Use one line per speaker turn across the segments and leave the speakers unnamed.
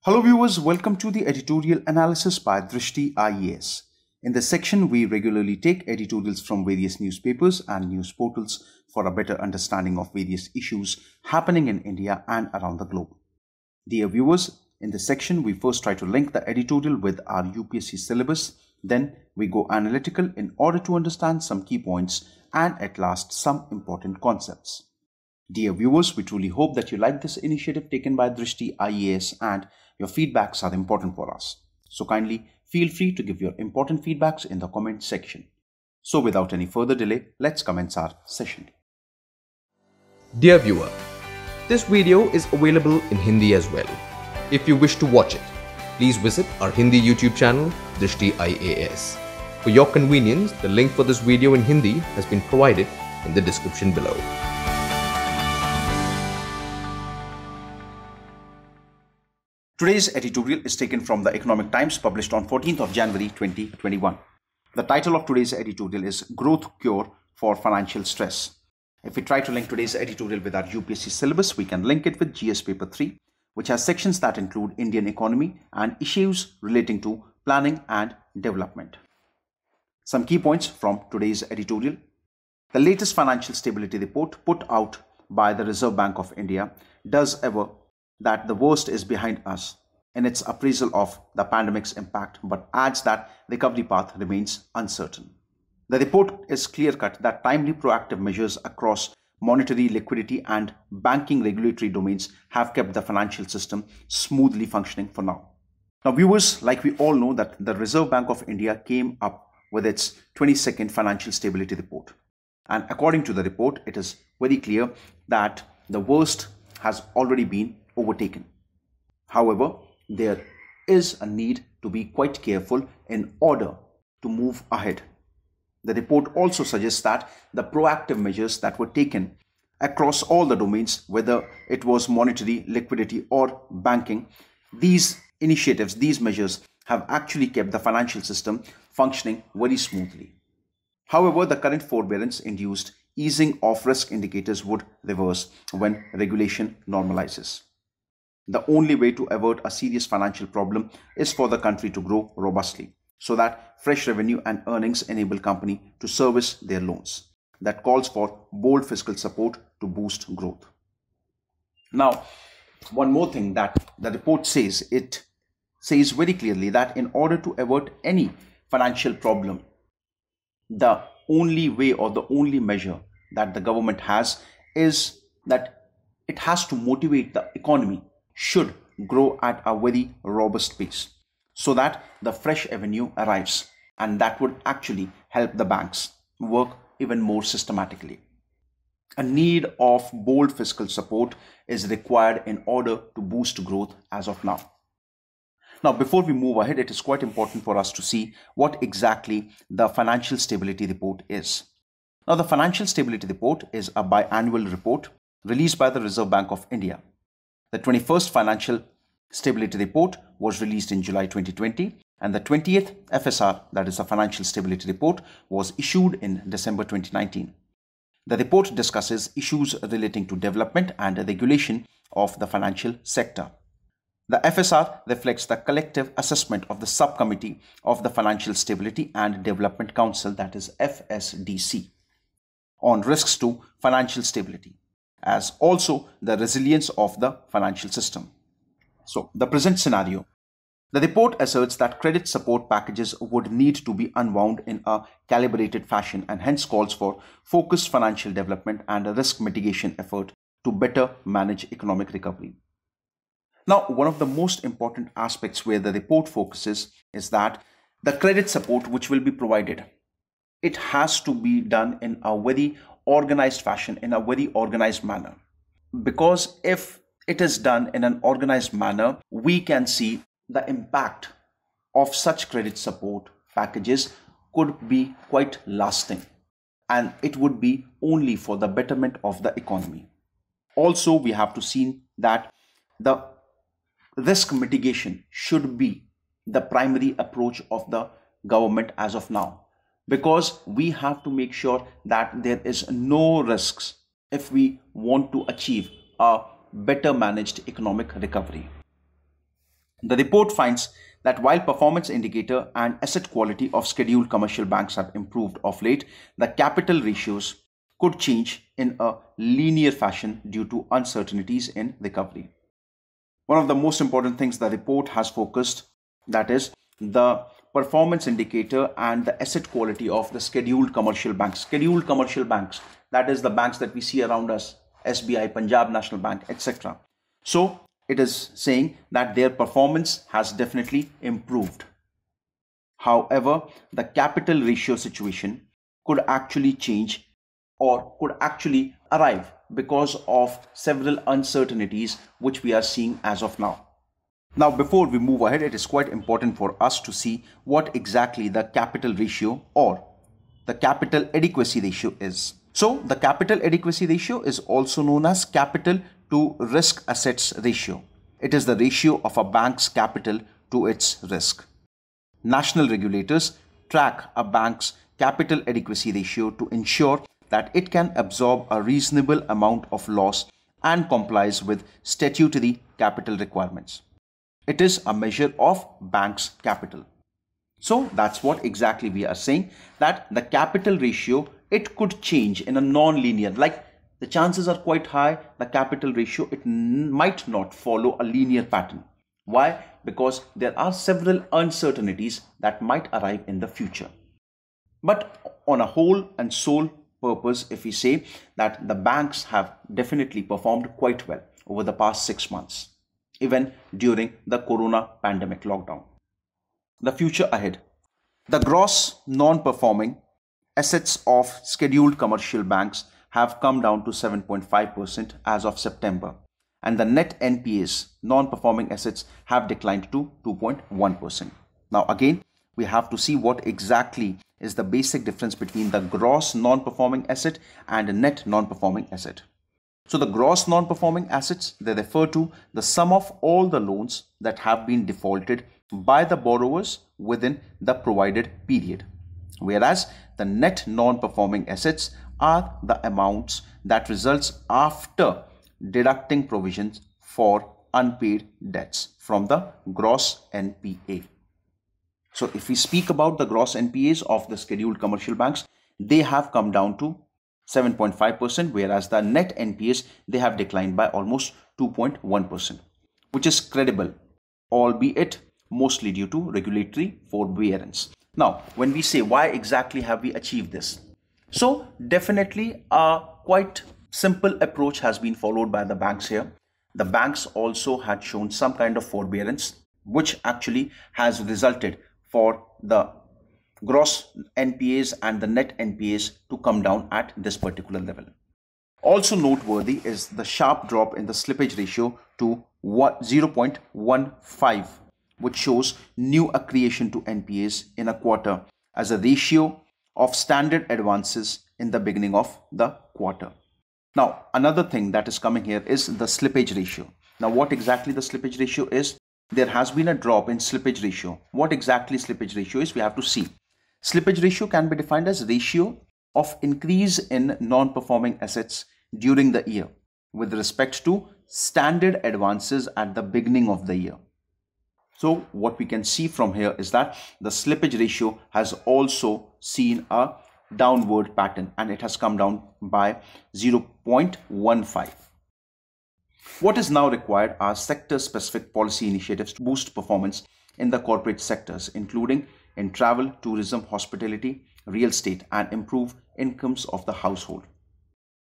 Hello viewers, welcome to the editorial analysis by Drishti IAS. In this section, we regularly take editorials from various newspapers and news portals for a better understanding of various issues happening in India and around the globe. Dear viewers, in this section, we first try to link the editorial with our UPSC syllabus. Then we go analytical in order to understand some key points and at last some important concepts. Dear viewers, we truly hope that you like this initiative taken by Drishti IAS and your feedbacks are important for us. So kindly feel free to give your important feedbacks in the comment section. So without any further delay, let's commence our session.
Dear viewer, this video is available in Hindi as well. If you wish to watch it, please visit our Hindi YouTube channel, Drishti IAS. For your convenience, the link for this video in Hindi has been provided in the description below.
Today's editorial is taken from the Economic Times, published on 14th of January 2021. The title of today's editorial is Growth Cure for Financial Stress. If we try to link today's editorial with our UPSC syllabus, we can link it with GS Paper 3, which has sections that include Indian economy and issues relating to planning and development. Some key points from today's editorial. The latest financial stability report put out by the Reserve Bank of India does aver that the worst is behind us in its appraisal of the pandemic's impact, but adds that recovery path remains uncertain. The report is clear-cut that timely proactive measures across monetary, liquidity and banking regulatory domains have kept the financial system smoothly functioning for now. Now viewers, like we all know that the Reserve Bank of India came up with its 22nd financial stability report. And according to the report, it is very clear that the worst has already been overtaken. However, there is a need to be quite careful in order to move ahead. The report also suggests that the proactive measures that were taken across all the domains, whether it was monetary, liquidity or banking, these initiatives, these measures have actually kept the financial system functioning very smoothly. However, the current forbearance-induced easing of risk indicators would reverse when regulation normalizes. The only way to avert a serious financial problem is for the country to grow robustly, so that fresh revenue and earnings enable company to service their loans. That calls for bold fiscal support to boost growth. Now, one more thing that the report says, it says very clearly that in order to avert any financial problem, the only way or the only measure that the government has is that it has to motivate the economy should grow at a very robust pace so that the fresh revenue arrives, and that would actually help the banks work even more systematically. A need of bold fiscal support is required in order to boost growth as of now. Now, before we move ahead, it is quite important for us to see what exactly the Financial Stability Report is. Now, the Financial Stability Report is a biannual report released by the Reserve Bank of India. The 21st Financial Stability Report was released in July 2020, and the 20th FSR, that is the Financial Stability Report, was issued in December 2019. The report discusses issues relating to development and regulation of the financial sector. The FSR reflects the collective assessment of the Subcommittee of the Financial Stability and Development Council, that is FSDC, on risks to financial stability, as also the resilience of the financial system. So, the present scenario. The report asserts that credit support packages would need to be unwound in a calibrated fashion and hence calls for focused financial development and a risk mitigation effort to better manage economic recovery. Now, one of the most important aspects where the report focuses is that the credit support which will be provided, it has to be done in a very organized fashion, in a very organized manner. Because if it is done in an organized manner, we can see the impact of such credit support packages could be quite lasting, and it would be only for the betterment of the economy. Also, we have to see that the risk mitigation should be the primary approach of the government as of now, because we have to make sure that there is no risks if we want to achieve a better managed economic recovery. The report finds that while performance indicator and asset quality of scheduled commercial banks have improved of late, the capital ratios could change in a linear fashion due to uncertainties in recovery. One of the most important things the report has focused, that is the performance indicator and the asset quality of the scheduled commercial banks. Scheduled commercial banks, that is the banks that we see around us, SBI, Punjab National Bank, etc. So it is saying that their performance has definitely improved. However, the capital ratio situation could actually change or could actually arrive because of several uncertainties which we are seeing as of now. Now, before we move ahead, it is quite important for us to see what exactly the capital ratio or the capital adequacy ratio is. So, the capital adequacy ratio is also known as capital to risk assets ratio. It is the ratio of a bank's capital to its risk. National regulators track a bank's capital adequacy ratio to ensure that it can absorb a reasonable amount of loss and complies with statutory capital requirements. It is a measure of bank's capital. So that's what exactly we are saying, that the capital ratio, it could change in a non-linear, like the chances are quite high, the capital ratio, it might not follow a linear pattern. Why? Because there are several uncertainties that might arrive in the future. But on a whole and sole purpose, if we say that the banks have definitely performed quite well over the past 6 months, even during the corona pandemic lockdown. The future ahead. The gross non-performing assets of scheduled commercial banks have come down to 7.5% as of September, and the net NPAs, non-performing assets, have declined to 2.1%. Now again, we have to see what exactly is the basic difference between the gross non-performing asset and a net non-performing asset. So the gross non-performing assets, they refer to the sum of all the loans that have been defaulted by the borrowers within the provided period, whereas the net non-performing assets are the amounts that results after deducting provisions for unpaid debts from the gross NPA. So if we speak about the gross NPAs of the scheduled commercial banks, they have come down to 7.5%, whereas the net NPAs, they have declined by almost 2.1%, which is credible, albeit mostly due to regulatory forbearance. Now, when we say why exactly have we achieved this? So definitely a quite simple approach has been followed by the banks here. The banks also had shown some kind of forbearance, which actually has resulted for the gross NPAs and the net NPAs to come down at this particular level. Also noteworthy is the sharp drop in the slippage ratio to 0.15, which shows new accretion to NPAs in a quarter as a ratio of standard advances in the beginning of the quarter. Now, another thing that is coming here is the slippage ratio. Now, what exactly the slippage ratio is? There has been a drop in slippage ratio. What exactly slippage ratio is? We have to see. Slippage ratio can be defined as ratio of increase in non-performing assets during the year with respect to standard advances at the beginning of the year. So what we can see from here is that the slippage ratio has also seen a downward pattern and it has come down by 0.15. What is now required are sector-specific policy initiatives to boost performance in the corporate sectors, including in travel, tourism, hospitality, real estate, and improve incomes of the household.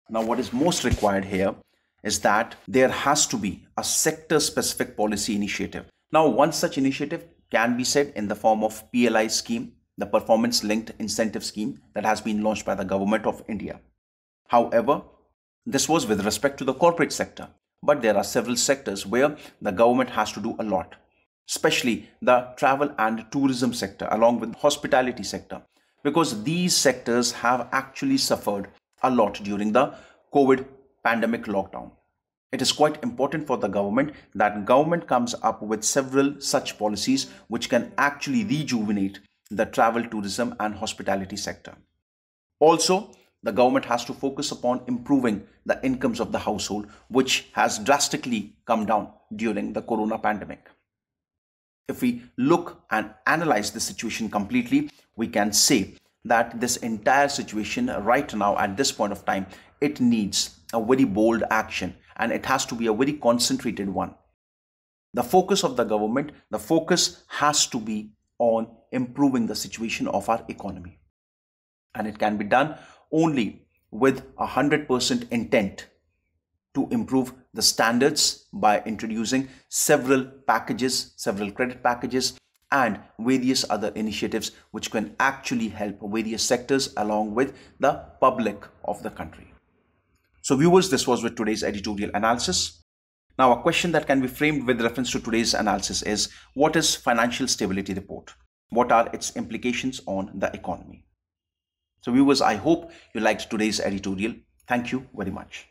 Now, what is most required here is that there has to be a sector-specific policy initiative. Now, one such initiative can be said in the form of PLI scheme, the performance-linked incentive scheme that has been launched by the government of India. However, this was with respect to the corporate sector, but there are several sectors where the government has to do a lot, especially the travel and tourism sector along with hospitality sector, because these sectors have actually suffered a lot during the COVID pandemic lockdown. It is quite important for the government that government comes up with several such policies which can actually rejuvenate the travel, tourism and hospitality sector. Also, the government has to focus upon improving the incomes of the household, which has drastically come down during the corona pandemic. If we look and analyze the situation completely, we can say that this entire situation right now at this point of time, it needs a very bold action, and it has to be a very concentrated one. The focus of the government, the focus has to be on improving the situation of our economy. And it can be done only with 100% intent to improve the standards by introducing several packages, several credit packages, and various other initiatives which can actually help various sectors along with the public of the country. So viewers, this was with today's editorial analysis. Now, a question that can be framed with reference to today's analysis is, what is Financial Stability Report? What are its implications on the economy? So viewers, I hope you liked today's editorial. Thank you very much.